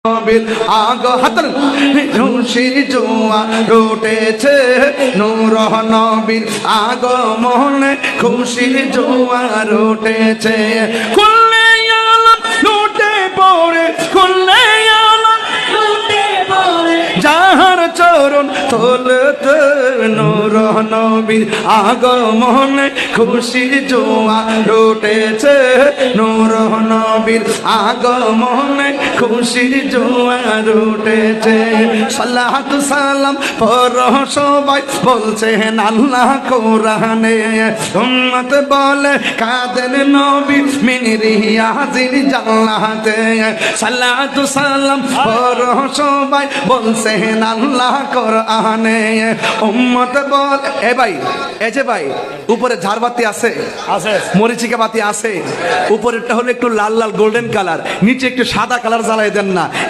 নবীর আগমন খুশি জোয়ার উঠেছে, নূর নবীর আগমনে খুশি জোয়ার উঠেছে। খুললে আলম লুটে পড়ে, খুললে আলম লুটে পড়ে, যাহার চরণ তলতে নূর নবীর আগমনে খুশি জোয়ার উঠেছে, নূর নবীর আগমনে খুশি জোয়ার উঠেছে। সালাতু সালাম পর সবাই বলছেন আল্লাহ কোরআনে, উম্মত বলে কাদের নবী মিনরি হাজির জান্নাতে। সালাতু সালাম পর সবাই বলছেন আল্লাহ কোরআনে, উম্মত বলে এ ভাই, এই যে ভাই উপরে ঝাড়বাতি আছে, মরিচিকা বাতি আছে, উপরেরটা হলো একটু লাল লাল গোল্ডেন কালার, নিচে একটু সাদা কালার জ্বালাই দেন না।